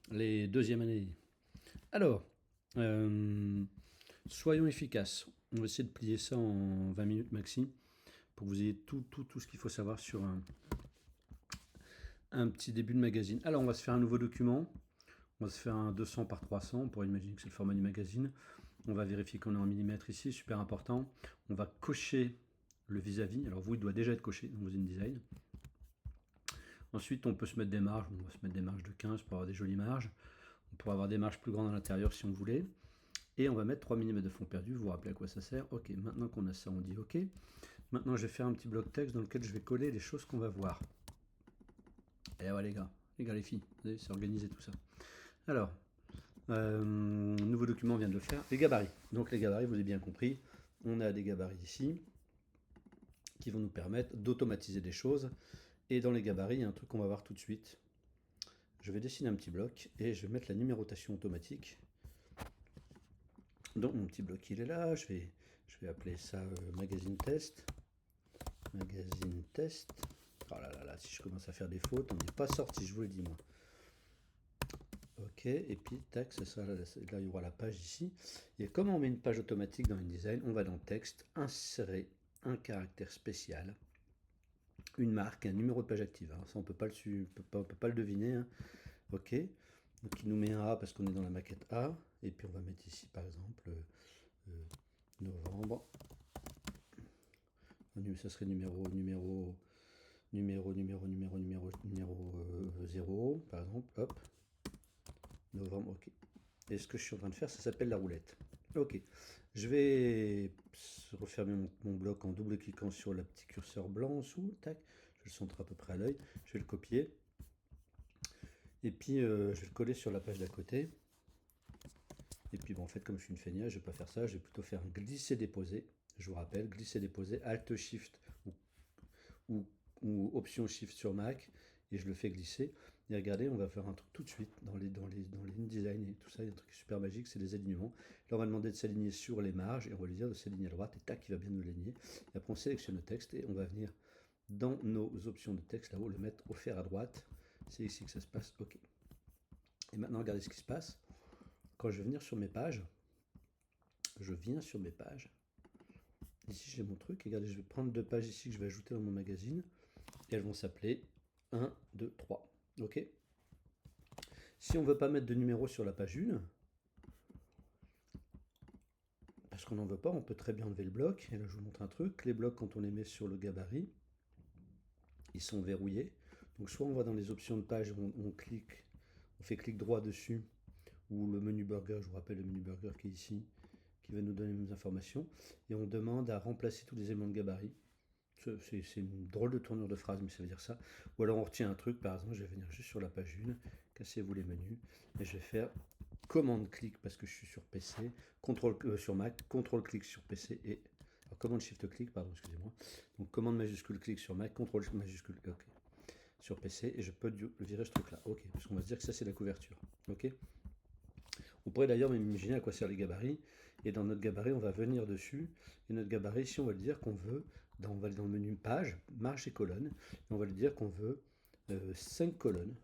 les deuxièmes années. Alors, euh, soyons efficaces. On va essayer de plier ça en 20 minutes maxi pour que vous ayez tout ce qu'il faut savoir sur un petit début de magazine. Alors, on va se faire un nouveau document. On va se faire un 200 par 300. On pourrait imaginer que c'est le format du magazine. On va vérifier qu'on est en millimètres ici, super important. On va cocher le vis-à-vis. Alors, vous, il doit déjà être coché dans vos InDesign. Ensuite, on peut se mettre des marges. On va se mettre des marges de 15 pour avoir des jolies marges. On pourrait avoir des marges plus grandes à l'intérieur si on voulait. Et on va mettre 3 mm de fond perdu. Vous vous rappelez à quoi ça sert? Ok, maintenant qu'on a ça, on dit ok. Maintenant, je vais faire un petit bloc texte dans lequel je vais coller les choses qu'on va voir. Et ouais, les gars, les filles, vous savez, c'est organisé tout ça. Alors, nouveau document, on vient de le faire. Les gabarits. Donc, les gabarits, vous avez bien compris, on a des gabarits ici qui vont nous permettre d'automatiser des choses. Et dans les gabarits, il y a un truc qu'on va voir tout de suite. Je vais dessiner un petit bloc et je vais mettre la numérotation automatique. Donc, mon petit bloc, il est là. Je vais appeler ça magazine test. Magazine test. Oh là là là, si je commence à faire des fautes, on n'est pas sorti, je vous le dis moi. Ok, et puis tac, c'est ça, là, il y aura la page ici. Et comme on met une page automatique dans InDesign, on va dans texte, insérer un caractère spécial, une marque, un numéro de page active. Alors ça, on peut pas on peut pas le deviner. Hein. Ok, donc il nous met un A parce qu'on est dans la maquette A. Et puis on va mettre ici par exemple novembre. Ça serait numéro 0, par exemple, hop, novembre, ok. Et ce que je suis en train de faire, ça s'appelle la roulette. Ok, je vais refermer mon bloc en double-cliquant sur le petit curseur blanc en dessous, tac, je le centre à peu près à l'œil, je vais le copier, et puis je vais le coller sur la page d'à côté. Et puis bon, en fait, comme je suis une feignasse, je vais pas faire ça, je vais plutôt faire un glisser-déposer. Je vous rappelle, glisser-déposer, Alt-Shift ou, ou Option Shift sur Mac, et je le fais glisser. Et regardez, on va faire un truc tout de suite dans les InDesign et tout ça, il y a un truc super magique, c'est les alignements. Là, on va demander de s'aligner sur les marges, et on va lui dire de s'aligner à droite, et tac, il va bien nous aligner. Et après, on sélectionne le texte, et on va venir dans nos options de texte, là-haut, le mettre au fer à droite. C'est ici que ça se passe, ok. Et maintenant, regardez ce qui se passe. Quand je vais venir sur mes pages, je viens sur mes pages. Ici, j'ai mon truc. Regardez, je vais prendre deux pages ici que je vais ajouter dans mon magazine. Et elles vont s'appeler 1, 2, 3. Ok. Si on ne veut pas mettre de numéro sur la page 1, parce qu'on n'en veut pas, on peut très bien enlever le bloc. Et là, je vous montre un truc. Les blocs, quand on les met sur le gabarit, ils sont verrouillés. Donc, soit on va dans les options de page, on clique, on fait clic droit dessus, ou le menu burger, je vous rappelle le menu burger qui est ici, qui va nous donner les mêmes informations. Et on demande à remplacer tous les éléments de gabarit. C'est une drôle de tournure de phrase, mais ça veut dire ça. Ou alors on retient un truc, par exemple, je vais venir juste sur la page 1, cassez-vous les menus, et je vais faire commande-clic parce que je suis sur PC, sur Mac, contrôle-clic sur PC et. Alors, commande-shift-clic, pardon, excusez-moi. Donc commande majuscule clic sur Mac, contrôle majuscule OK, sur PC, et je peux virer ce truc-là. OK, parce qu'on va se dire que ça c'est la couverture. OK. On pourrait d'ailleurs même imaginer à quoi servent les gabarits. Et dans notre gabarit, on va venir dessus. Et notre gabarit, ici, on va le dire qu'on veut, on va aller dans le menu page, marge et colonne. Et on va le dire qu'on veut 5 colonnes.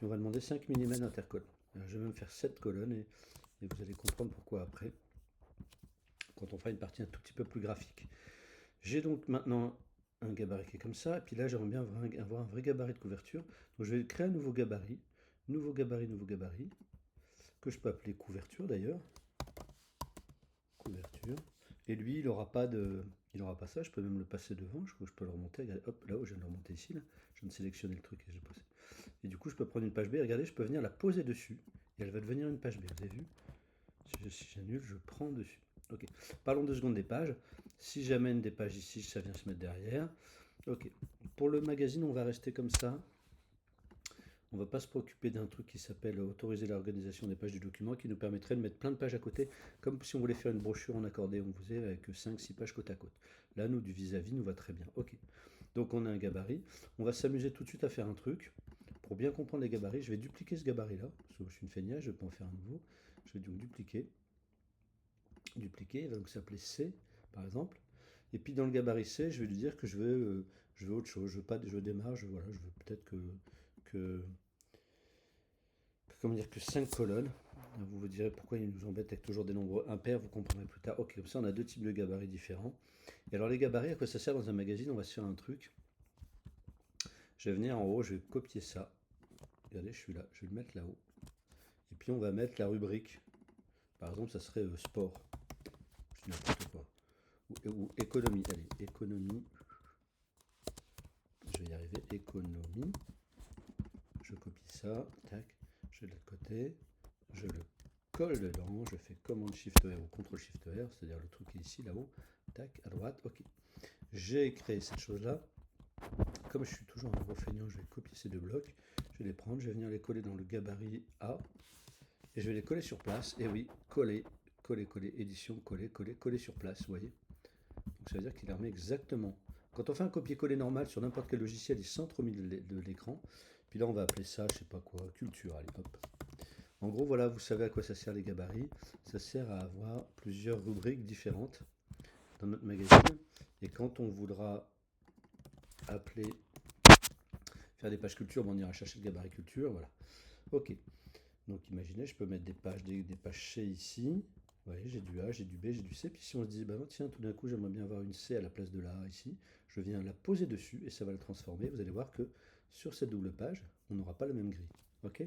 Et on va demander 5 mm d'intercolonne. Je vais même faire 7 colonnes et vous allez comprendre pourquoi après, quand on fera une partie un tout petit peu plus graphique. J'ai donc maintenant un gabarit qui est comme ça. Et puis là, j'aimerais bien avoir un vrai gabarit de couverture. Donc je vais créer un nouveau gabarit. Nouveau gabarit, que je peux appeler couverture d'ailleurs. Couverture. Et lui, il aura pas ça. Je peux même le passer devant. Je peux le remonter. Regardez, hop, là-haut, je viens de le remonter ici. Là. Je viens de sélectionner le truc et je le pose. Et du coup, je peux prendre une page B. Regardez, je peux venir la poser dessus. Et elle va devenir une page B. Vous avez vu? Si j'annule, je prends dessus. Ok. Parlons 2 secondes des pages. Si j'amène des pages ici, ça vient se mettre derrière. Ok. Pour le magazine, on va rester comme ça. On ne va pas se préoccuper d'un truc qui s'appelle autoriser l'organisation des pages du document, qui nous permettrait de mettre plein de pages à côté, comme si on voulait faire une brochure en accordéon, vous savez, avec 5-6 pages côte à côte. Là, nous, du vis-à-vis, nous va très bien. Ok. Donc on a un gabarit. On va s'amuser tout de suite à faire un truc. Pour bien comprendre les gabarits, je vais dupliquer ce gabarit-là, parce que je suis une feignasse, je peux en faire un nouveau. Je vais donc dupliquer. Dupliquer, il va donc s'appeler C, par exemple. Et puis dans le gabarit C, je vais lui dire que je veux autre chose. Je veux pas, je veux des marges, voilà, je veux peut-être que comment dire, que 5 colonnes. Vous vous direz pourquoi il nous embête avec toujours des nombres impairs, vous comprendrez plus tard. Ok, comme ça on a deux types de gabarits différents. Et alors les gabarits, à quoi ça sert dans un magazine? On va se faire un truc. Je vais venir en haut, je vais copier ça. Regardez, je suis là, je vais le mettre là-haut. Et puis on va mettre la rubrique. Par exemple, ça serait sport. Je dis n'importe quoi. Ou économie. Allez, économie. Je vais y arriver. Économie. Je copie ça. Tac. Je de l'autre côté. Je le colle dedans. Je fais commande Shift R ou CTRL Shift R. C'est-à-dire le truc qui est ici, là-haut. Tac, à droite. Ok. J'ai créé cette chose-là. Comme je suis toujours un gros feignant, je vais copier ces deux blocs. Je vais les prendre. Je vais venir les coller dans le gabarit A. Et je vais les coller sur place. Et oui, coller, coller, coller, édition, coller, coller, coller sur place, vous voyez. Donc ça veut dire qu'il les remet exactement. Quand on fait un copier-coller normal sur n'importe quel logiciel, il centre au milieu de l'écran. Puis là, on va appeler ça, je sais pas quoi, culture, allez, hop. En gros, voilà, vous savez à quoi ça sert les gabarits. Ça sert à avoir plusieurs rubriques différentes dans notre magazine. Et quand on voudra appeler, faire des pages culture, on ira chercher le gabarit culture, voilà. Ok. Donc imaginez, je peux mettre des pages C ici. Vous voyez, j'ai du A, j'ai du B, j'ai du C. Puis si on se dit, bah tiens, tout d'un coup, j'aimerais bien avoir une C à la place de la A ici, je viens la poser dessus et ça va la transformer. Vous allez voir que sur cette double page, on n'aura pas la même grille. Ok?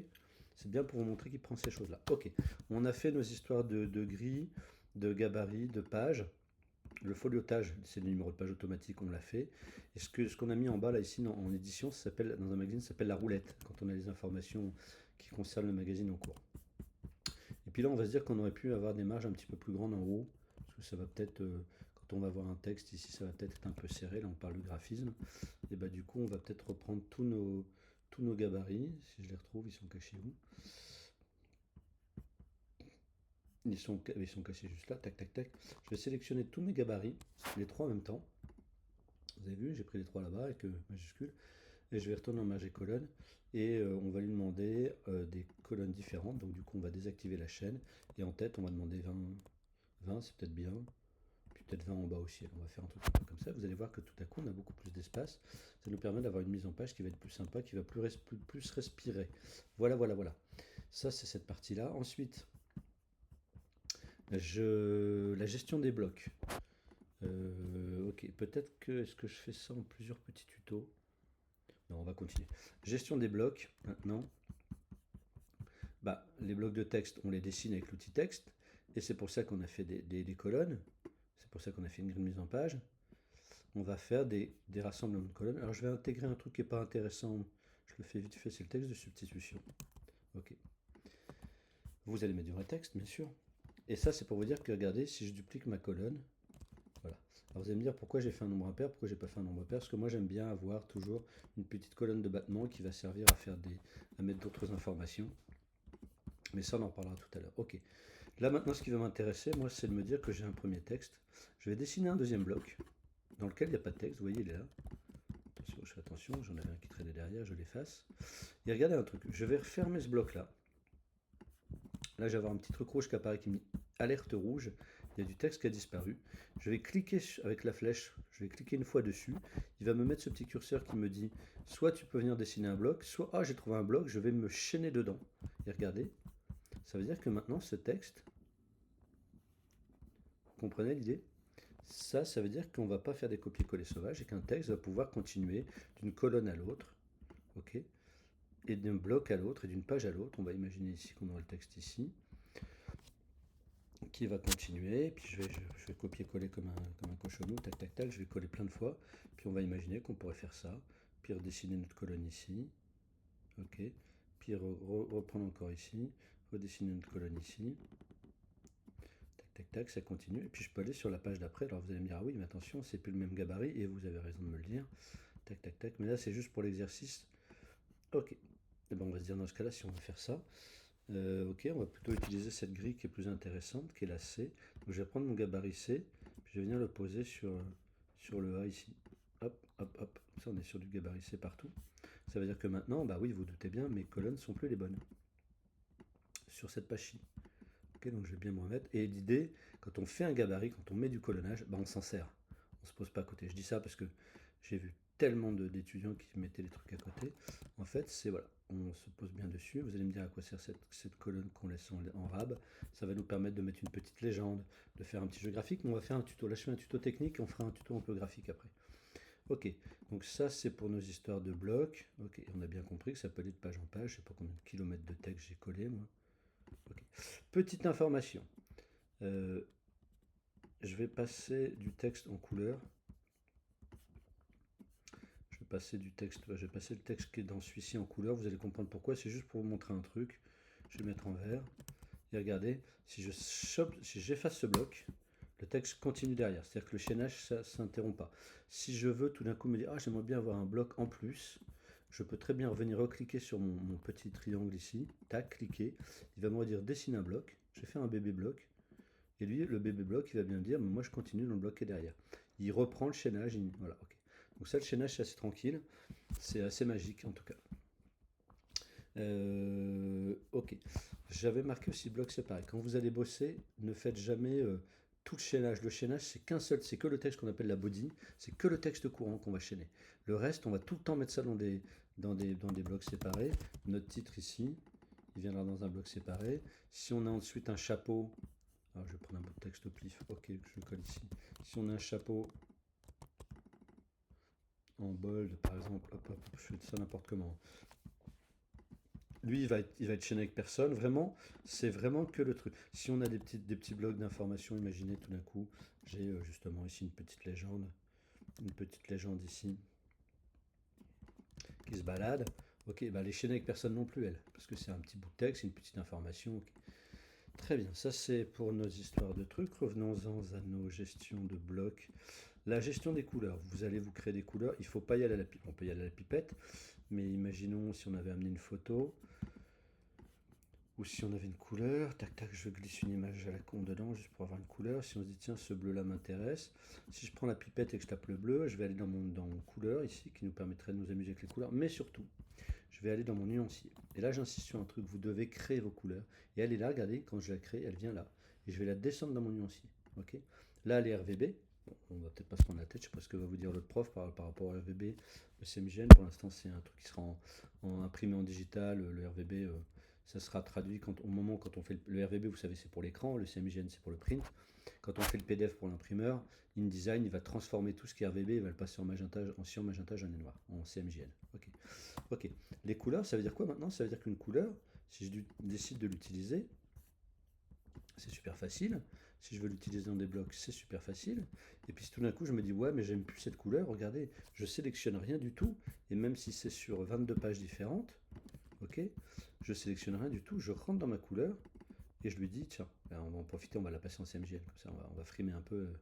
C'est bien pour vous montrer qu'il prend ces choses-là. Ok, on a fait nos histoires de grilles, de gabarits, de pages. Le foliotage, c'est le numéro de page automatique, on l'a fait. Et ce qu'on a mis en bas, là, ici, en édition, ça s'appelle, dans un magazine, ça s'appelle la roulette, quand on a les informations qui concernent le magazine en cours. Et puis là, on va se dire qu'on aurait pu avoir des marges un petit peu plus grandes en haut, parce que ça va peut-être, quand on va voir un texte ici, ça va peut-être être un peu serré, là on parle de graphisme. Et bah du coup, on va peut-être reprendre tous nos gabarits, si je les retrouve, ils sont cachés où? Ils sont cachés juste là, tac tac tac. Je vais sélectionner tous mes gabarits, les trois en même temps. Vous avez vu, j'ai pris les trois là-bas avec majuscule. Et je vais retourner en marge et colonne. Et on va lui demander des colonnes différentes. Donc du coup, on va désactiver la chaîne. Et en tête, on va demander 20. 20, c'est peut-être bien. Puis peut-être 20 en bas aussi. On va faire un truc un peu comme ça. Vous allez voir que tout à coup, on a beaucoup plus d'espace. Ça nous permet d'avoir une mise en page qui va être plus sympa, qui va plus respirer. Voilà, voilà, voilà. Ça, c'est cette partie-là. Ensuite, la gestion des blocs. Ok, peut-être que est-ce que je fais ça en plusieurs petits tutos? Non, on va continuer. Gestion des blocs, maintenant. Bah, les blocs de texte, on les dessine avec l'outil texte. Et c'est pour ça qu'on a fait des colonnes. C'est pour ça qu'on a fait une grille de mise en page. On va faire des rassemblements de colonnes. Alors je vais intégrer un truc qui n'est pas intéressant. Je le fais vite fait, c'est le texte de substitution. Ok. Vous allez mettre du vrai texte, bien sûr. Et ça, c'est pour vous dire que, regardez, si je duplique ma colonne, voilà. Alors vous allez me dire pourquoi j'ai fait un nombre impair, pourquoi j'ai pas fait un nombre impair, parce que moi j'aime bien avoir toujours une petite colonne de battement qui va servir à mettre d'autres informations. Mais ça on en parlera tout à l'heure. Ok. Là maintenant ce qui va m'intéresser, moi, c'est de me dire que j'ai un premier texte. Je vais dessiner un deuxième bloc dans lequel il n'y a pas de texte. Vous voyez, il est là. Attention, je fais attention, j'en avais un qui traînait derrière, je l'efface. Et regardez un truc, je vais refermer ce bloc là. Là, je vais avoir un petit truc rouge qui apparaît qui me dit alerte rouge. Il y a du texte qui a disparu. Je vais cliquer avec la flèche, je vais cliquer une fois dessus. Il va me mettre ce petit curseur qui me dit soit tu peux venir dessiner un bloc, soit j'ai trouvé un bloc, je vais me chaîner dedans. Et regardez, ça veut dire que maintenant ce texte, vous comprenez l'idée? Ça veut dire qu'on ne va pas faire des copier-coller sauvages et qu'un texte va pouvoir continuer d'une colonne à l'autre, ok, et d'un bloc à l'autre et d'une page à l'autre. On va imaginer ici qu'on aura le texte ici, qui va continuer, puis je vais copier-coller comme un cochonou, tac tac tac, je vais coller plein de fois, puis on va imaginer qu'on pourrait faire ça, puis redessiner notre colonne ici, ok, puis reprendre encore ici, redessiner notre colonne ici, tac tac tac, ça continue, et puis je peux aller sur la page d'après. Alors vous allez me dire, ah oui, mais attention, c'est plus le même gabarit, et vous avez raison de me le dire, tac tac tac, mais là c'est juste pour l'exercice, ok, et ben on va se dire dans ce cas-là, si on veut faire ça, ok, on va plutôt utiliser cette grille qui est plus intéressante, qui est la C. Donc je vais prendre mon gabarit C, puis je vais venir le poser sur le A ici. Hop, hop, hop. Ça, on est sur du gabarit C partout. Ça veut dire que maintenant, bah oui, vous doutez bien, mes colonnes ne sont plus les bonnes sur cette page-ci. Ok, donc je vais bien me remettre. Et l'idée, quand on fait un gabarit, quand on met du colonnage, bah on s'en sert. On ne se pose pas à côté. Je dis ça parce que j'ai vu tellement d'étudiants qui mettaient les trucs à côté. En fait, c'est voilà. on se pose bien dessus. Vous allez me dire à quoi sert cette colonne qu'on laisse en rab. Ça va nous permettre de mettre une petite légende, de faire un petit jeu graphique, mais on va faire un tuto. Là, je fais un tuto technique et on fera un tuto un peu graphique après. Ok, donc ça c'est pour nos histoires de blocs. Ok, on a bien compris que ça peut aller de page en page. Je sais pas combien de kilomètres de texte j'ai collé moi. Ok. Petite information. Je vais passer du texte en couleur. Je vais passer le texte qui est dans celui-ci en couleur. Vous allez comprendre pourquoi. C'est juste pour vous montrer un truc. Je vais mettre en vert. Et regardez, si j'efface ce bloc, le texte continue derrière. C'est-à-dire que le chaînage, ça ne s'interrompt pas. Si je veux tout d'un coup me dire, ah, j'aimerais bien avoir un bloc en plus, je peux très bien revenir recliquer sur mon petit triangle ici. Tac, cliquer. Il va me redire dessine un bloc. Je vais faire un bébé bloc. Et lui, le bébé bloc, il va bien me dire, mais moi je continue dans le bloc qui est derrière. Il reprend le chaînage. Voilà, ok. Donc ça, le chaînage, c'est assez tranquille. C'est assez magique en tout cas. Ok. J'avais marqué aussi bloc séparé. Quand vous allez bosser, ne faites jamais tout le chaînage. Le chaînage, c'est qu'un seul, c'est que le texte qu'on appelle la body. C'est que le texte courant qu'on va chaîner. Le reste, on va tout le temps mettre ça dans des blocs séparés. Notre titre ici, il viendra dans un bloc séparé. Si on a ensuite un chapeau, alors je vais prendre un bout de texte au pif. Ok, je le colle ici. Si on a un chapeau en bold, par exemple, hop, hop, je fais ça n'importe comment. Lui, il va être chaîné avec personne. Vraiment, c'est vraiment que le truc. Si on a des petits blocs d'informations, imaginez tout d'un coup, j'ai justement ici une petite légende ici qui se balade. Ok, bah les chaîner avec personne non plus, elle, parce que c'est un petit bout de texte, une petite information. Okay. Très bien, ça c'est pour nos histoires de trucs. Revenons-en à nos gestions de blocs. La gestion des couleurs. Vous allez vous créer des couleurs. Il ne faut pas y aller à la pipette. On peut y aller à la pipette, mais imaginons si on avait amené une photo. Ou si on avait une couleur, tac tac, je glisse une image à la con dedans juste pour avoir une couleur. Si on se dit tiens, ce bleu là m'intéresse, si je prends la pipette et que je tape le bleu, je vais aller dans mon couleur ici qui nous permettrait de nous amuser avec les couleurs. Mais surtout, je vais aller dans mon nuancier. Et là, j'insiste sur un truc, vous devez créer vos couleurs. Et elle est là, regardez, quand je la crée, elle vient là. Et je vais la descendre dans mon nuancier. Ok. Là, elle est RVB. Bon, on va peut-être pas se prendre la tête, je sais pas ce que va vous dire l'autre prof par rapport à RVB. Le CMYN, pour l'instant, c'est un truc qui sera imprimé en digital. Le RVB, ça sera traduit au moment quand on fait le RVB, vous savez, c'est pour l'écran, le CMYN, c'est pour le print. Quand on fait le PDF pour l'imprimeur, InDesign, il va transformer tout ce qui est RVB, il va le passer en magenta, jaune et noir, en CMYN. Ok. Ok. Les couleurs, ça veut dire quoi maintenant? Ça veut dire qu'une couleur, si je décide de l'utiliser, c'est super facile. Si je veux l'utiliser dans des blocs, c'est super facile. Et puis si tout d'un coup je me dis ouais mais j'aime plus cette couleur, regardez, je sélectionne rien du tout. Et même si c'est sur 22 pages différentes, ok, je sélectionne rien du tout, je rentre dans ma couleur et je lui dis tiens, ben, on va en profiter, on va la passer en CMJN, comme ça on va frimer un peu.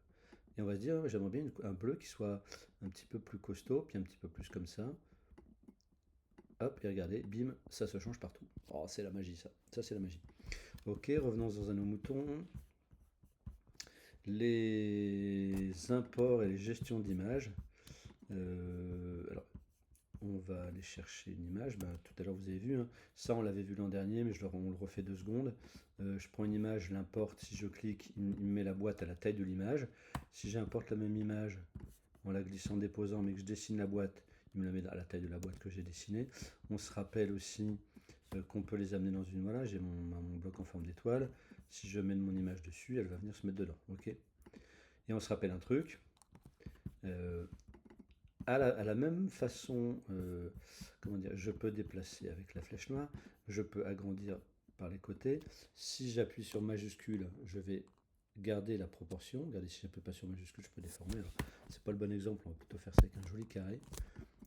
Et on va se dire ouais, j'aimerais bien un bleu qui soit un petit peu plus costaud, puis un petit peu plus comme ça. Hop, et regardez, bim, ça se change partout. Oh, c'est la magie ça, c'est la magie. Ok, revenons dans un nos moutons. Les imports et les gestions d'images. Alors, on va aller chercher une image. Ben, tout à l'heure, vous avez vu, hein, ça on l'avait vu l'an dernier, mais on le refait 2 secondes. Je prends une image, je l'importe. Si je clique, il me met la boîte à la taille de l'image. Si j'importe la même image en la glissant, déposant, mais que je dessine la boîte, il me la met à la taille de la boîte que j'ai dessinée. On se rappelle aussi qu'on peut les amener dans une. Voilà, j'ai mon bloc en forme d'étoile. Si je mets mon image dessus, elle va venir se mettre dedans. Ok. Et on se rappelle un truc. À la même façon, comment dire, je peux déplacer avec la flèche noire, je peux agrandir par les côtés. Si j'appuie sur majuscule, je vais garder la proportion. Regardez, si j'appuie pas sur majuscule, je peux déformer. Alors, c'est pas le bon exemple, on va plutôt faire ça avec un joli carré.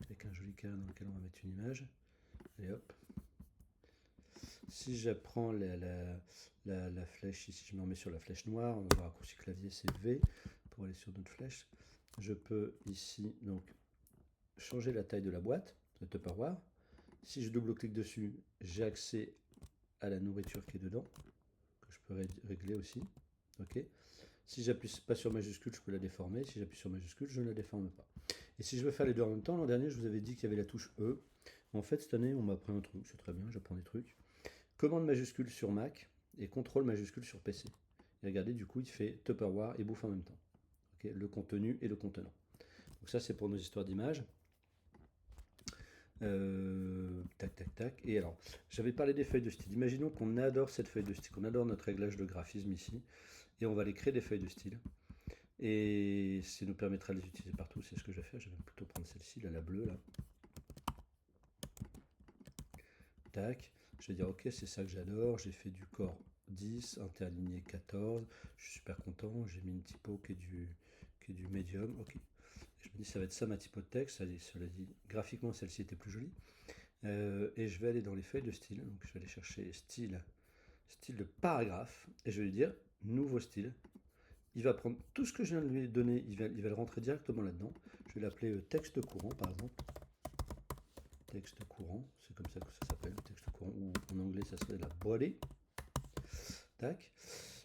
Avec un joli carré dans lequel on va mettre une image. Et hop. Si j'apprends la flèche ici, je me remets sur la flèche noire, on va raccourci clavier, c'est V pour aller sur notre flèche. Je peux ici donc changer la taille de la boîte, de Tupperware. Si je double-clique dessus, j'ai accès à la nourriture qui est dedans, que je peux régler aussi. Ok. Si j'appuie pas sur majuscule, je peux la déformer. Si j'appuie sur majuscule, je ne la déforme pas. Et si je veux faire les deux en même temps, l'an dernier, je vous avais dit qu'il y avait la touche E. En fait, cette année, on m'a appris un truc, c'est très bien, j'apprends des trucs. Commande majuscule sur Mac et contrôle majuscule sur PC. Et regardez, du coup, il fait Tupperware et bouffe en même temps. Okay, le contenu et le contenant. Donc ça, c'est pour nos histoires d'images. Tac, tac, tac. Et alors, j'avais parlé des feuilles de style. Imaginons qu'on adore cette feuille de style, qu'on adore notre réglage de graphisme ici, et on va aller créer des feuilles de style. Et ça nous permettra de les utiliser partout. C'est ce que je vais faire. Je vais plutôt prendre celle-ci, là, la bleue, là. Tac. Je vais dire, ok, c'est ça que j'adore. J'ai fait du corps 10, interligné 14. Je suis super content. J'ai mis une typo qui est du médium. Ok. Je me dis, ça va être ça ma typo de texte. Cela dit, graphiquement, celle-ci était plus jolie. Et je vais aller dans les feuilles de style. Donc, je vais aller chercher style de paragraphe. Et je vais lui dire, nouveau style. Il va prendre tout ce que je viens de lui donner, il va le rentrer directement là-dedans. Je vais l'appeler texte courant, par exemple. Texte courant, c'est comme ça que ça s'appelle, texte courant, ou en anglais ça serait la body. Tac.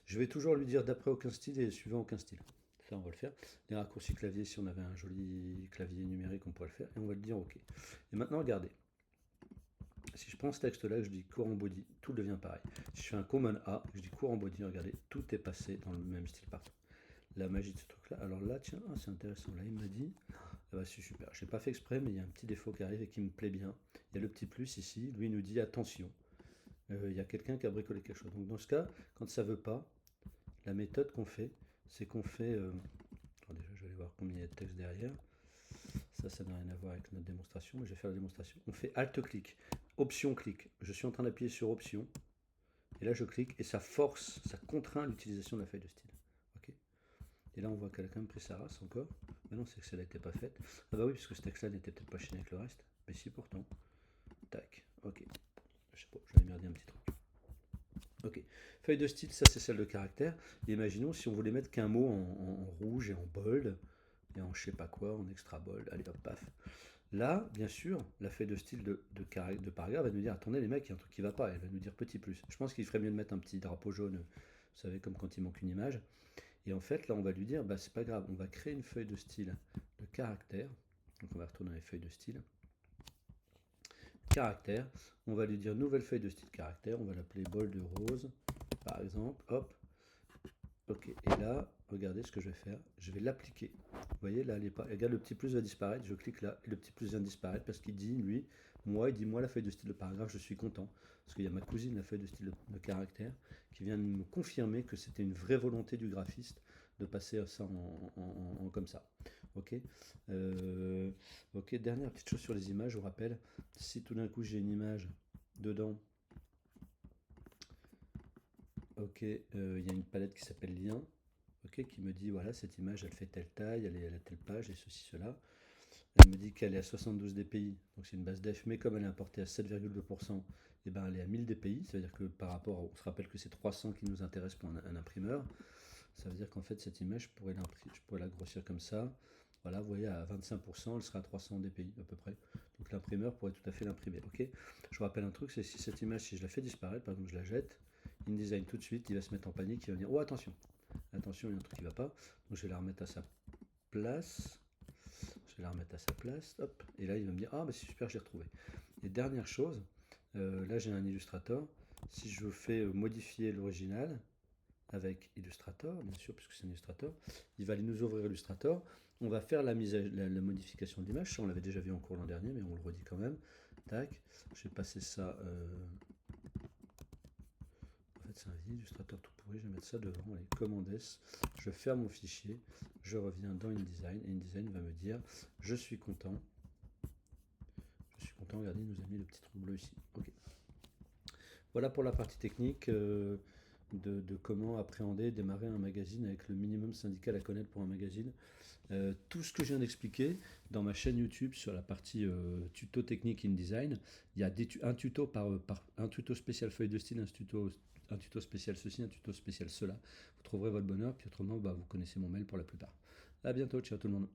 Je vais toujours lui dire d'après aucun style et suivant aucun style. Ça, on va le faire. Les raccourcis clavier, si on avait un joli clavier numérique, on pourrait le faire. Et on va le dire OK. Et maintenant, regardez. Si je prends ce texte-là et je dis courant body, tout devient pareil. Si je fais un command A, je dis courant body, regardez, tout est passé dans le même style partout. La magie de ce truc-là. Alors là, tiens, c'est intéressant. Là, il m'a dit, ah bah, c'est super. Je n'ai pas fait exprès, mais il y a un petit défaut qui arrive et qui me plaît bien. Il y a le petit plus ici. Lui, il nous dit attention. Il y a quelqu'un qui a bricolé quelque chose. Donc, dans ce cas, quand ça ne veut pas, la méthode qu'on fait, c'est qu'on fait. Attendez, je vais aller voir combien il y a de texte derrière. Ça n'a rien à voir avec notre démonstration, mais je vais faire la démonstration. On fait Alt-clic, Option-clic. Je suis en train d'appuyer sur Option. Et là, je clique et ça force, ça contraint l'utilisation de la feuille de style. Ok. Et là, on voit qu'elle a quand même pris sa race encore. Mais non, c'est que celle-là n'était pas faite. Ah bah oui, parce que ce texte-là n'était peut-être pas chaîné avec le reste. Mais si, pourtant. Tac, ok. Je sais pas, j'avais merdé un petit truc. Ok. Feuille de style, ça c'est celle de caractère. Et imaginons si on voulait mettre qu'un mot en rouge et en bold, et en je sais pas quoi, en extra bold. Allez hop, paf. Là, bien sûr, la feuille de style de paragraphe va nous dire attendez les mecs, il y a un truc qui va pas. Elle va nous dire petit plus. Je pense qu'il ferait mieux de mettre un petit drapeau jaune, vous savez, comme quand il manque une image. Et en fait, là, on va lui dire, bah, c'est pas grave, on va créer une feuille de style de caractère. Donc, on va retourner dans les feuilles de style. Caractère. On va lui dire nouvelle feuille de style caractère. On va l'appeler bol de rose, par exemple. Hop. Ok. Et là, regardez ce que je vais faire. Je vais l'appliquer. Vous voyez, là, regarde, le petit plus va disparaître. Je clique là et le petit plus vient de disparaître parce qu'il dit, lui, il dit, moi, la feuille de style de paragraphe, je suis content. Parce qu'il y a ma cousine, la feuille de style de caractère, qui vient de me confirmer que c'était une vraie volonté du graphiste de passer ça comme ça. Ok. Ok, dernière petite chose sur les images, je vous rappelle, si tout d'un coup j'ai une image dedans, ok, il y a une palette qui s'appelle lien, ok, qui me dit voilà, cette image elle fait telle taille, elle est à telle page et ceci, cela. Elle me dit qu'elle est à 72 dpi, donc c'est une base def, mais comme elle est importée à 7,2%, et ben elle est à 1000 dpi, ça veut dire que par rapport, on se rappelle que c'est 300 qui nous intéresse pour un imprimeur, ça veut dire qu'en fait cette image, je pourrais la grossir comme ça, voilà, vous voyez, à 25%, elle sera à 300 dpi à peu près, donc l'imprimeur pourrait tout à fait l'imprimer, ok. Je vous rappelle un truc, c'est si cette image, si je la fais disparaître, par exemple je la jette, InDesign tout de suite, il va se mettre en panique, il va dire, oh attention, attention, il y a un truc qui va pas, donc je vais la remettre à sa place. Je vais la remettre à sa place, hop, et là il va me dire ah bah c'est super, j'ai retrouvé. Et dernière chose, là j'ai un Illustrator, si je fais modifier l'original avec Illustrator, bien sûr puisque c'est un Illustrator, il va aller nous ouvrir Illustrator, on va faire la modification de l'image, ça on l'avait déjà vu en cours l'an dernier mais on le redit quand même, tac, je vais passer ça, en fait c'est un vieil Illustrator tout pourri, je vais mettre ça devant, allez, commande S, je ferme mon fichier, je reviens dans InDesign et InDesign va me dire je suis content, regardez, il nous a mis le petit truc bleu ici. Ok. Voilà pour la partie technique de comment appréhender, démarrer un magazine avec le minimum syndical à connaître pour un magazine. Tout ce que je viens d'expliquer dans ma chaîne YouTube sur la partie tuto technique InDesign, il y a un tuto un tuto spécial feuille de style, un tuto spécial ceci, un tuto spécial cela. Vous trouverez votre bonheur, puis autrement, bah, vous connaissez mon mail pour la plupart. À bientôt, ciao tout le monde.